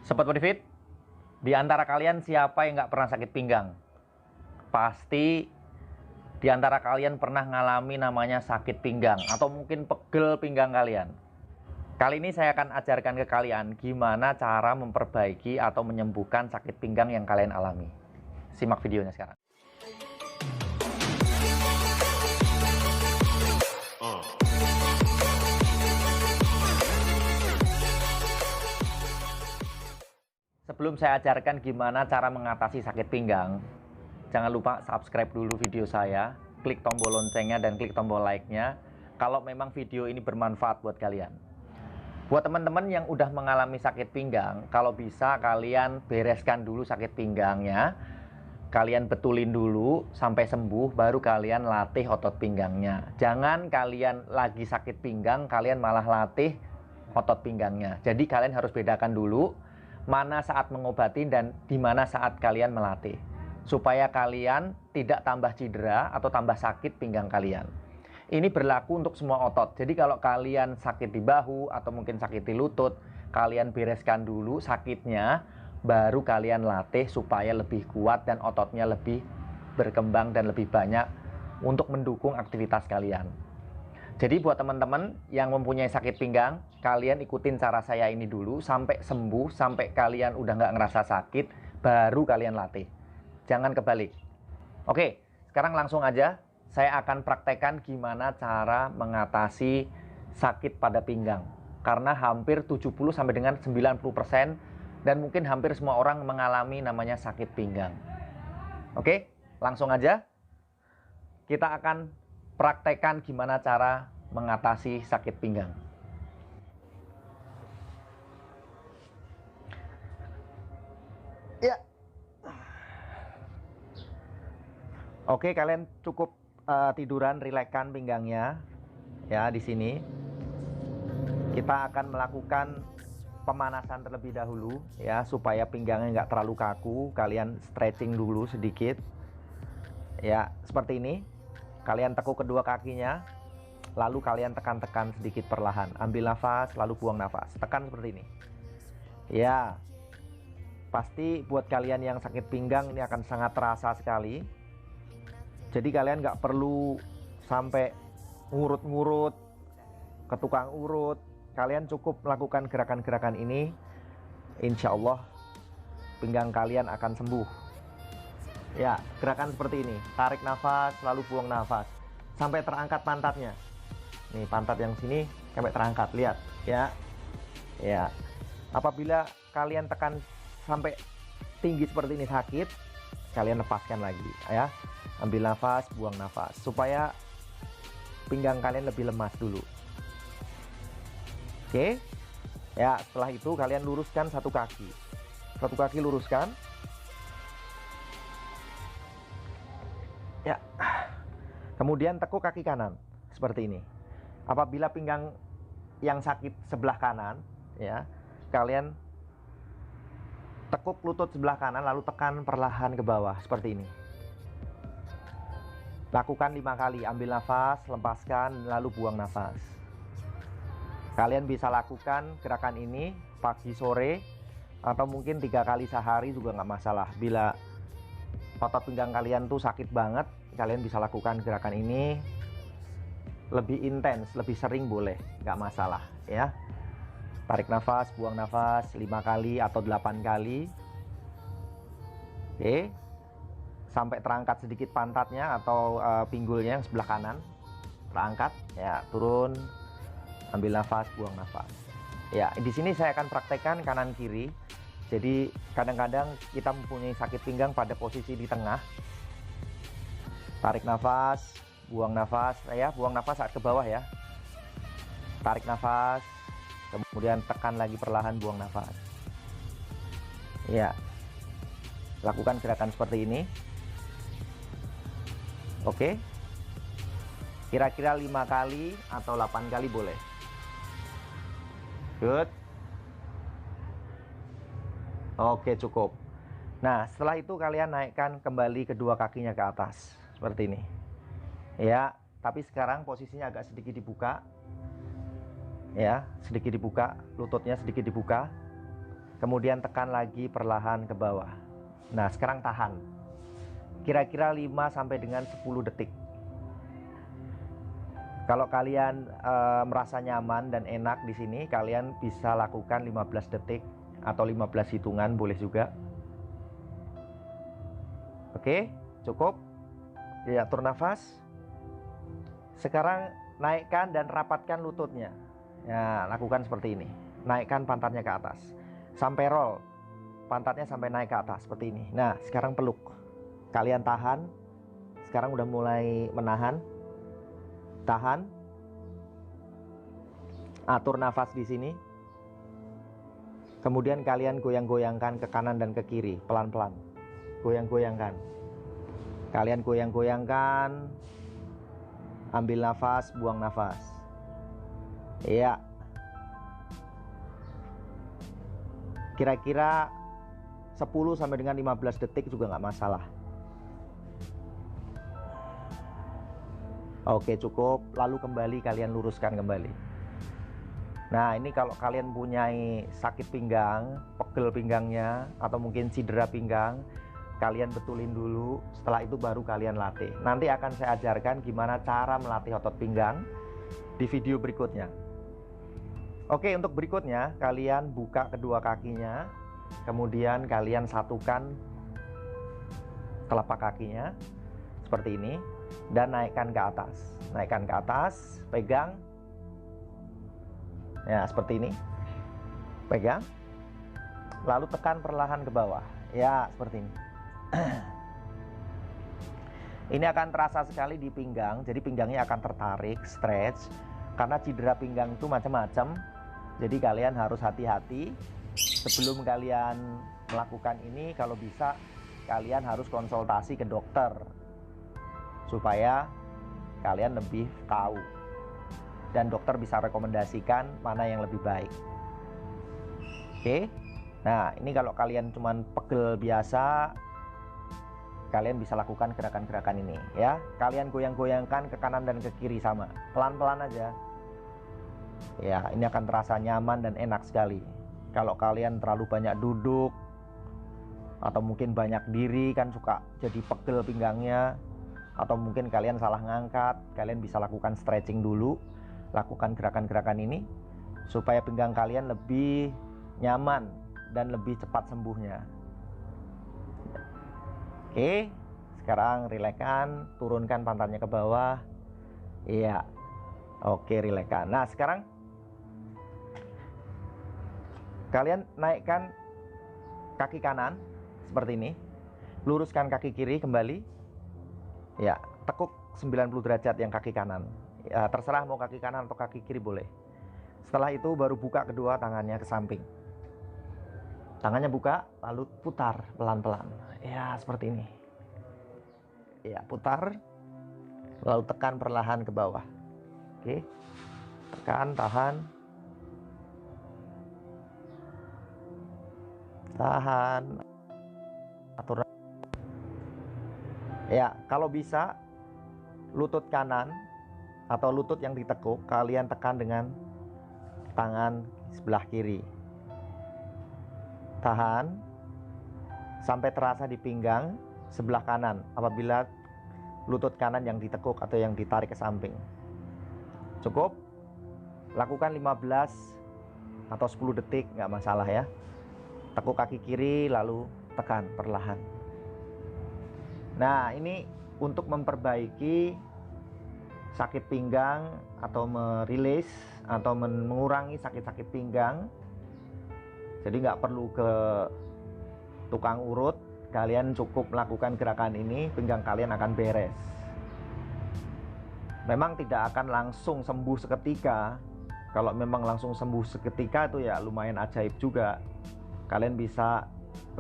Sobat Bodifit, di antara kalian siapa yang nggak pernah sakit pinggang? Pasti di antara kalian pernah ngalami namanya sakit pinggang atau mungkin pegel pinggang kalian. Kali ini saya akan ajarkan ke kalian gimana cara memperbaiki atau menyembuhkan sakit pinggang yang kalian alami. Simak videonya sekarang. Sebelum saya ajarkan gimana cara mengatasi sakit pinggang, jangan lupa subscribe dulu video saya, klik tombol loncengnya dan klik tombol like-nya kalau memang video ini bermanfaat buat kalian. Buat teman-teman yang udah mengalami sakit pinggang, kalau bisa kalian bereskan dulu sakit pinggangnya, kalian betulin dulu sampai sembuh, baru kalian latih otot pinggangnya. Jangan kalian lagi sakit pinggang, kalian malah latih otot pinggangnya. Jadi kalian harus bedakan dulu mana saat mengobati dan di mana saat kalian melatih, supaya kalian tidak tambah cedera atau tambah sakit pinggang kalian. Ini berlaku untuk semua otot. Jadi kalau kalian sakit di bahu atau mungkin sakit di lutut, kalian bereskan dulu sakitnya, baru kalian latih supaya lebih kuat dan ototnya lebih berkembang dan lebih banyak untuk mendukung aktivitas kalian. Jadi buat teman-teman yang mempunyai sakit pinggang, kalian ikutin cara saya ini dulu sampai sembuh, sampai kalian udah nggak ngerasa sakit, baru kalian latih. Jangan kebalik. Oke, sekarang langsung aja saya akan praktekkan gimana cara mengatasi sakit pada pinggang. Karena hampir 70 sampai dengan 90% dan mungkin hampir semua orang mengalami namanya sakit pinggang. Oke, langsung aja kita akan praktekkan gimana cara mengatasi sakit pinggang. Ya. Oke, kalian cukup tiduran, rilekskan pinggangnya. Ya, di sini kita akan melakukan pemanasan terlebih dahulu ya, supaya pinggangnya nggak terlalu kaku. Kalian stretching dulu sedikit. Ya, seperti ini. Kalian tekuk kedua kakinya, lalu kalian tekan-tekan sedikit perlahan. Ambil nafas, lalu buang nafas. Tekan seperti ini. Ya, pasti buat kalian yang sakit pinggang ini akan sangat terasa sekali. Jadi kalian nggak perlu sampai ngurut-ngurut ke tukang urut. Kalian cukup melakukan gerakan-gerakan ini, insya Allah pinggang kalian akan sembuh. Ya, gerakan seperti ini. Tarik nafas, lalu buang nafas sampai terangkat pantatnya. Nih, pantat yang sini sampai terangkat. Lihat, ya. Ya. Apabila kalian tekan sampai tinggi seperti ini sakit, kalian lepaskan lagi, ya. Ambil nafas, buang nafas supaya pinggang kalian lebih lemas dulu. Oke. Ya, setelah itu kalian luruskan satu kaki. Satu kaki luruskan. Ya, kemudian tekuk kaki kanan seperti ini. Apabila pinggang yang sakit sebelah kanan, ya, kalian tekuk lutut sebelah kanan lalu tekan perlahan ke bawah seperti ini. Lakukan 5 kali, ambil nafas, lepaskan, lalu buang nafas. Kalian bisa lakukan gerakan ini pagi sore atau mungkin 3 kali sehari juga nggak masalah. Bila otot pinggang kalian tuh sakit banget, kalian bisa lakukan gerakan ini lebih intens, lebih sering boleh, nggak masalah ya. Tarik nafas, buang nafas 5 kali atau 8 kali. Oke, sampai terangkat sedikit pantatnya atau pinggulnya yang sebelah kanan terangkat, ya, turun, ambil nafas, buang nafas. Ya, di sini saya akan praktekkan kanan kiri. Jadi kadang-kadang kita mempunyai sakit pinggang pada posisi di tengah. Tarik nafas, buang nafas, ya, buang nafas saat ke bawah ya. Tarik nafas, kemudian tekan lagi perlahan, buang nafas. Ya, lakukan gerakan seperti ini. Oke, kira-kira 5 kali atau 8 kali boleh. Good. Oke, cukup. Nah, setelah itu kalian naikkan kembali kedua kakinya ke atas seperti ini. Ya, tapi sekarang posisinya agak sedikit dibuka. Ya, sedikit dibuka, lututnya sedikit dibuka. kemudian tekan lagi perlahan ke bawah. Nah, sekarang tahan. Kira-kira 5 sampai dengan 10 detik. Kalau kalian merasa nyaman dan enak di sini, kalian bisa lakukan 15 detik atau 15 hitungan boleh juga. Oke, cukup. Ya, atur nafas. Sekarang naikkan dan rapatkan lututnya. Ya, lakukan seperti ini. Naikkan pantatnya ke atas. Sampai roll. Pantatnya sampai naik ke atas seperti ini. Nah, sekarang peluk. Kalian tahan. Sekarang udah mulai menahan. Tahan. Atur nafas di sini. Kemudian kalian goyang-goyangkan ke kanan dan ke kiri, pelan-pelan. Goyang-goyangkan. Kalian goyang-goyangkan. Ambil nafas, buang nafas. Iya. Kira-kira 10 sampai dengan 15 detik juga nggak masalah. Oke, cukup. Lalu kembali kalian luruskan kembali. Nah, ini kalau kalian punyai sakit pinggang, pegel pinggangnya, atau mungkin cedera pinggang, kalian betulin dulu. Setelah itu baru kalian latih. Nanti akan saya ajarkan gimana cara melatih otot pinggang di video berikutnya. Oke, untuk berikutnya kalian buka kedua kakinya, kemudian kalian satukan telapak kakinya seperti ini. Dan naikkan ke atas. Naikkan ke atas, pegang. Ya, seperti ini. Pegang. Lalu tekan perlahan ke bawah. Ya, seperti ini. Ini akan terasa sekali di pinggang. Jadi pinggangnya akan tertarik, stretch. Karena cedera pinggang itu macam-macam. Jadi kalian harus hati-hati. Sebelum kalian melakukan ini, kalau bisa kalian harus konsultasi ke dokter. Supaya kalian lebih tahu dan dokter bisa rekomendasikan mana yang lebih baik. Oke. Nah, ini kalau kalian cuman pegel biasa, kalian bisa lakukan gerakan-gerakan ini ya. Kalian goyang-goyangkan ke kanan dan ke kiri sama, pelan-pelan aja. Ya, ini akan terasa nyaman dan enak sekali. Kalau kalian terlalu banyak duduk atau mungkin banyak diri kan suka jadi pegel pinggangnya. Atau mungkin kalian salah ngangkat, kalian bisa lakukan stretching dulu, lakukan gerakan-gerakan ini supaya pinggang kalian lebih nyaman dan lebih cepat sembuhnya. Oke, sekarang rilekskan, turunkan pantatnya ke bawah. Iya, oke, rilekskan. Nah, sekarang kalian naikkan kaki kanan seperti ini, luruskan kaki kiri kembali. Ya, tekuk 90 derajat yang kaki kanan. Ya, terserah mau kaki kanan atau kaki kiri boleh. Setelah itu baru buka kedua tangannya ke samping. Tangannya buka, lalu putar pelan-pelan. Ya, seperti ini. Ya, putar. Lalu tekan perlahan ke bawah. Oke. Tekan, tahan. Tahan. Atur. Ya, kalau bisa lutut kanan atau lutut yang ditekuk kalian tekan dengan tangan sebelah kiri. Tahan sampai terasa di pinggang sebelah kanan apabila lutut kanan yang ditekuk atau yang ditarik ke samping. Cukup. Lakukan 15 atau 10 detik, nggak masalah ya. Tekuk kaki kiri lalu tekan perlahan. Nah, ini untuk memperbaiki sakit pinggang atau merilis atau mengurangi sakit-sakit pinggang. Jadi nggak perlu ke tukang urut, kalian cukup melakukan gerakan ini, pinggang kalian akan beres. Memang tidak akan langsung sembuh seketika. Kalau memang langsung sembuh seketika itu ya lumayan ajaib juga. Kalian bisa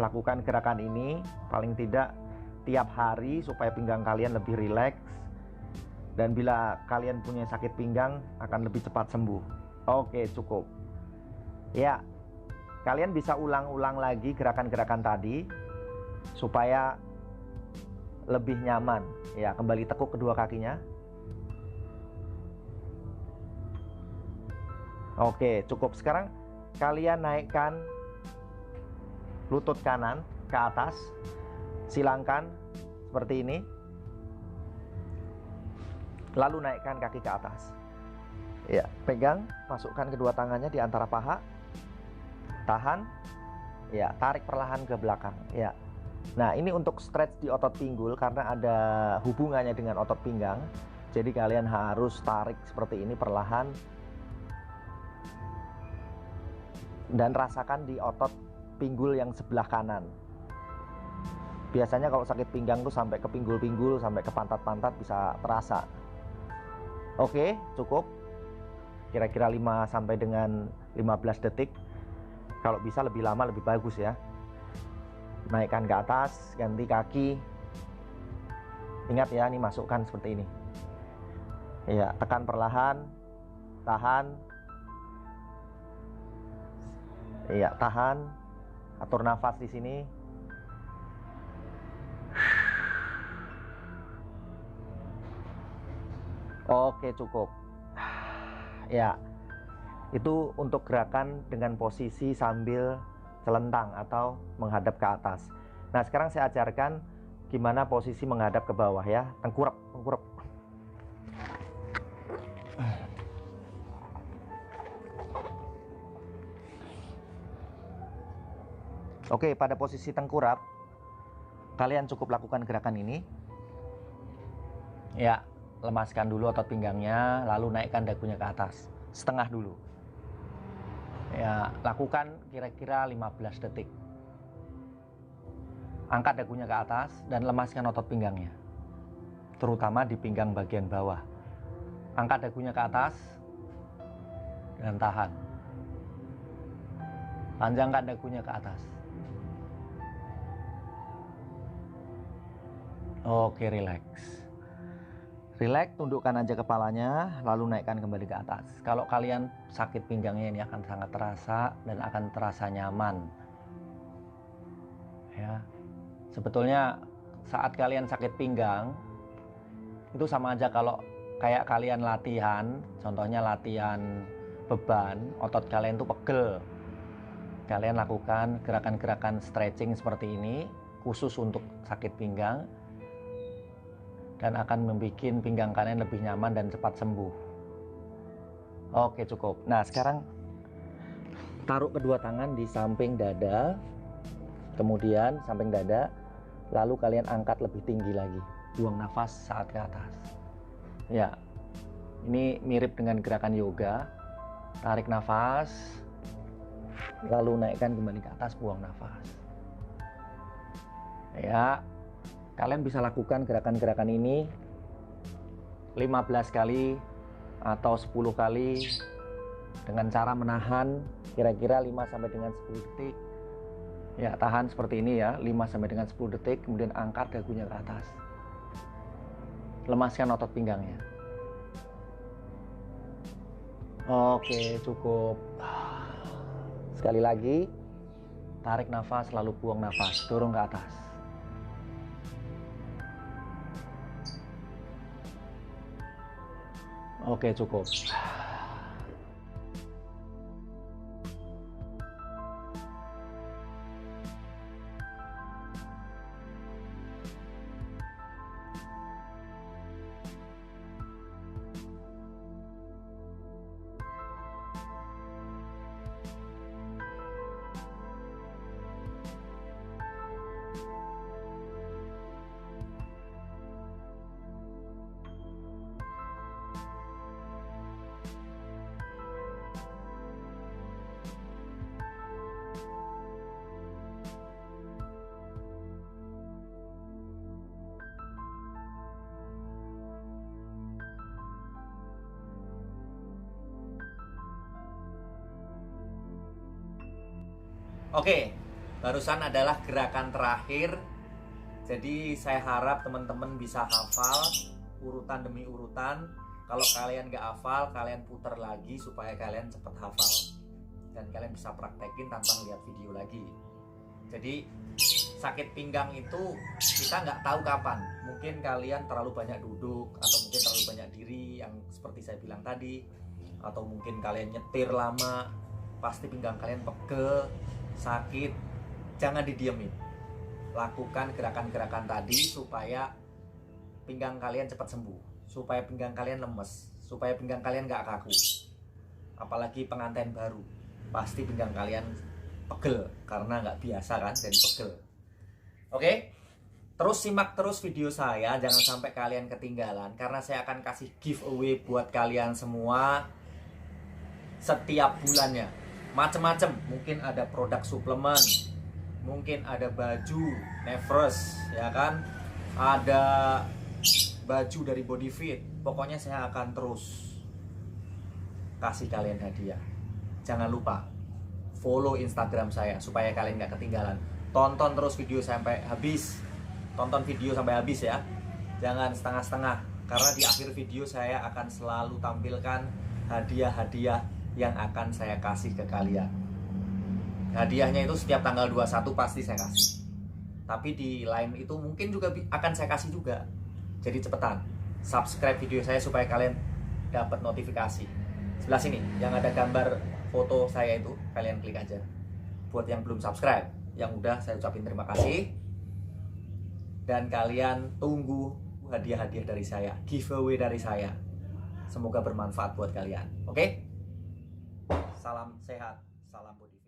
lakukan gerakan ini paling tidak tiap hari supaya pinggang kalian lebih rileks, dan bila kalian punya sakit pinggang akan lebih cepat sembuh. Oke, cukup ya. Kalian bisa ulang-ulang lagi gerakan-gerakan tadi supaya lebih nyaman ya. Kembali tekuk kedua kakinya. Oke, cukup. Sekarang kalian naikkan lutut kanan ke atas, silangkan seperti ini, lalu naikkan kaki ke atas. Ya, pegang, masukkan kedua tangannya di antara paha, tahan, ya, tarik perlahan ke belakang, ya. Nah, ini untuk stretch di otot pinggul karena ada hubungannya dengan otot pinggang. Jadi kalian harus tarik seperti ini perlahan dan rasakan di otot pinggul yang sebelah kanan. Biasanya kalau sakit pinggang tuh sampai ke pinggul-pinggul, sampai ke pantat-pantat bisa terasa. Oke, cukup. Kira-kira 5 sampai dengan 15 detik. Kalau bisa lebih lama lebih bagus ya. Naikkan ke atas, ganti kaki. Ingat ya, ini masukkan seperti ini. Ya, tekan perlahan, tahan. Iya, tahan. Atur nafas di sini. Oke, cukup. Ya, itu untuk gerakan dengan posisi sambil celentang atau menghadap ke atas. Nah, sekarang saya ajarkan gimana posisi menghadap ke bawah ya. Tengkurap, tengkurap. Oke, pada posisi tengkurap, kalian cukup lakukan gerakan ini. Ya, lemaskan dulu otot pinggangnya, lalu naikkan dagunya ke atas. Setengah dulu. Ya, lakukan kira-kira 15 detik. Angkat dagunya ke atas dan lemaskan otot pinggangnya, terutama di pinggang bagian bawah. Angkat dagunya ke atas dan tahan. Panjangkan dagunya ke atas. Oke, relax. Relax, tundukkan aja kepalanya, lalu naikkan kembali ke atas. Kalau kalian sakit pinggangnya ini akan sangat terasa dan akan terasa nyaman. Ya, sebetulnya saat kalian sakit pinggang itu sama aja kalau kayak kalian latihan, contohnya latihan beban, otot kalian tuh pegel. Kalian lakukan gerakan-gerakan stretching seperti ini khusus untuk sakit pinggang, dan akan membuat pinggang kalian lebih nyaman dan cepat sembuh. Oke, cukup. Nah, sekarang taruh kedua tangan di samping dada, kemudian samping dada, lalu kalian angkat lebih tinggi lagi. Buang nafas saat ke atas. Ya, ini mirip dengan gerakan yoga. Tarik nafas, lalu naikkan kembali ke atas, buang nafas. Ya, kalian bisa lakukan gerakan-gerakan ini 15 kali atau 10 kali dengan cara menahan kira-kira 5 sampai dengan 10 detik. Ya, tahan seperti ini ya, 5 sampai dengan 10 detik, kemudian angkat dagunya ke atas. Lemaskan otot pinggangnya. Oke, cukup. Sekali lagi, tarik nafas lalu buang nafas, dorong ke atas. Oke, cukup. Oke, barusan adalah gerakan terakhir. Jadi saya harap teman-teman bisa hafal urutan demi urutan. Kalau kalian nggak hafal, kalian putar lagi supaya kalian cepat hafal. Dan kalian bisa praktekin tanpa lihat video lagi. Jadi sakit pinggang itu kita nggak tahu kapan. Mungkin kalian terlalu banyak duduk, atau mungkin terlalu banyak diri yang seperti saya bilang tadi, atau mungkin kalian nyetir lama, pasti pinggang kalian pegel, sakit. jangan didiemin. Lakukan gerakan-gerakan tadi supaya pinggang kalian cepat sembuh, supaya pinggang kalian lemes, supaya pinggang kalian gak kaku. Apalagi pengantin baru, pasti pinggang kalian pegel karena nggak biasa kan, jadi pegel. Oke? Terus simak terus video saya, jangan sampai kalian ketinggalan, karena saya akan kasih giveaway buat kalian semua setiap bulannya. Macem-macem, mungkin ada produk suplemen, mungkin ada baju Nevers, ya kan? Ada baju dari Bodyfit. Pokoknya saya akan terus kasih kalian hadiah. Jangan lupa follow Instagram saya supaya kalian gak ketinggalan. Tonton terus video sampai habis. Tonton video sampai habis ya. Jangan setengah-setengah, karena di akhir video saya akan selalu tampilkan hadiah-hadiah yang akan saya kasih ke kalian. Hadiahnya itu setiap tanggal 21 pasti saya kasih. Tapi di lain itu mungkin juga akan saya kasih juga. Jadi cepetan subscribe video saya supaya kalian dapat notifikasi. Sebelah sini yang ada gambar foto saya itu, kalian klik aja. Buat yang belum subscribe, yang udah saya ucapin terima kasih. Dan kalian tunggu hadiah-hadiah dari saya, giveaway dari saya. Semoga bermanfaat buat kalian. Oke? Salam sehat, salam body.